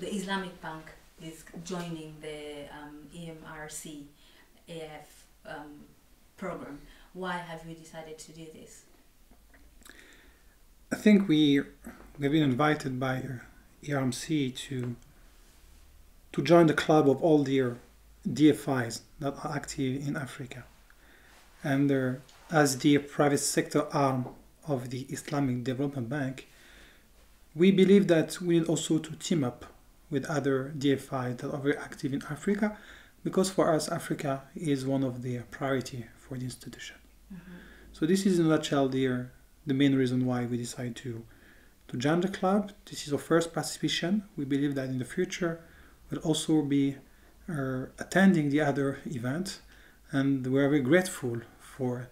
the Islamic Bank is joining the EMRC AF program. Why have you decided to do this? I think we've been invited by EMRC to join the club of all their DFIs that are active in Africa. And as the private sector arm of the Islamic Development Bank, we believe that we need also to team up with other DFIs that are very active in Africa, because for us, Africa is one of the priority for the institution. Mm-hmm. So this is in a nutshell the main reason why we decided to join the club. This is our first participation. We believe that in the future we'll also be attending the other event, and we're very grateful for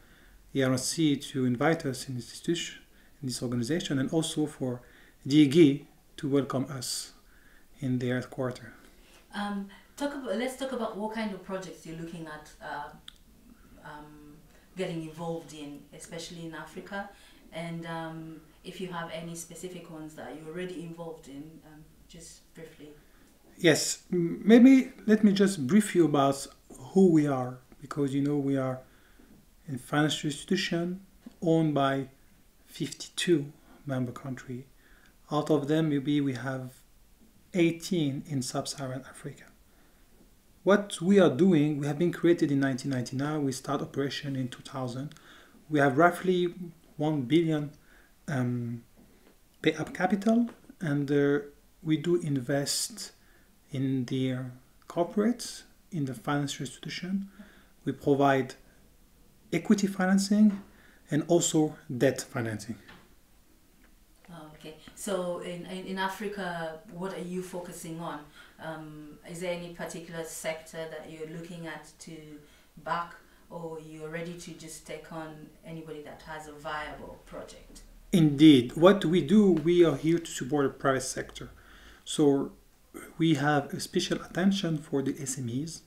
EMRC to invite us in this institution, in this organization, and also for DIGI to welcome us in their headquarters. Let's talk about what kind of projects you're looking at getting involved in, especially in Africa, and if you have any specific ones that you're already involved in, just briefly. Yes, maybe let me just brief you about who we are, because we are a financial institution owned by 52 member countries. Out of them, maybe we have 18 in sub-Saharan Africa. What we are doing, we have been created in 1999. We start operation in 2000. We have roughly 1 billion pay-up capital, and we do invest in the corporates, in the financial institution. We provide equity financing and also debt financing. Okay, so in Africa, what are you focusing on? Is there any particular sector that you're looking at to back, or you're ready to just take on anybody that has a viable project? Indeed, what we do, we are here to support the private sector. So we have a special attention for the SMEs,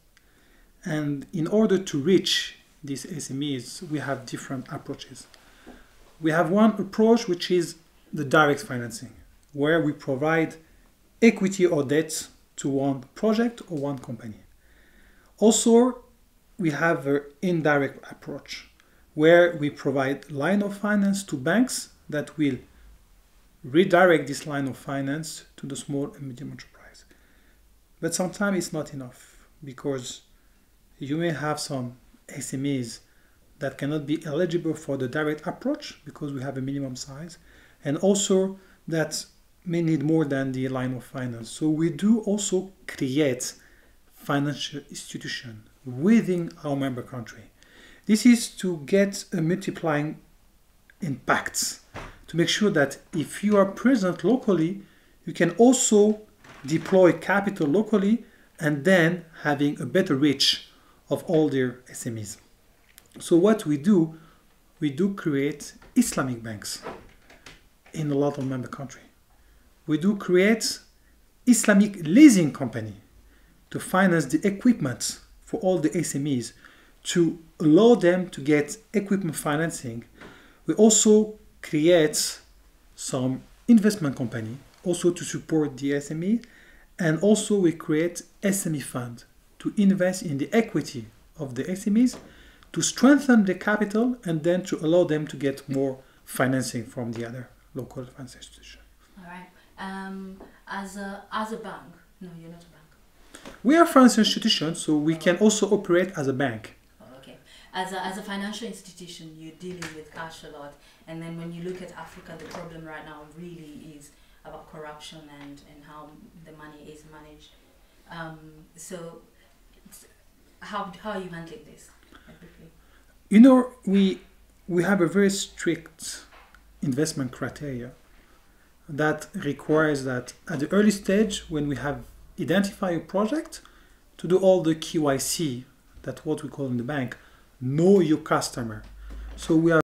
and in order to reach these SMEs, we have different approaches. We have one approach which is the direct financing, where we provide equity or debt to one project or one company. Also, we have an indirect approach, where we provide line of finance to banks that will redirect this line of finance to the small and medium enterprise. But sometimes it's not enough, because you may have some SMEs that cannot be eligible for the direct approach because we have a minimum size, and also that may need more than the line of finance. So we do also create financial institutions within our member country. This is to get a multiplying impact, to make sure that if you are present locally, you can also deploy capital locally, and then having a better reach of all their SMEs. So what we do create Islamic banks in a lot of member countries. We do create Islamic leasing company to finance the equipment for all the SMEs, to allow them to get equipment financing. We also create some investment company also to support the SME, and also we create SME fund to invest in the equity of the SMEs, to strengthen the capital, and then to allow them to get more financing from the other local financial institution. All right. As a bank, no, you're not a bank. We are a financial institution, so we can also operate as a bank. Oh, okay. As a financial institution, you're dealing with cash a lot, and then when you look at Africa, the problem right now really is about corruption and how the money is managed. So how are you handling this? We have a very strict investment criteria that requires that at the early stage, when we have identified a project, to do all the KYC, that's what we call in the bank, know your customer. So we are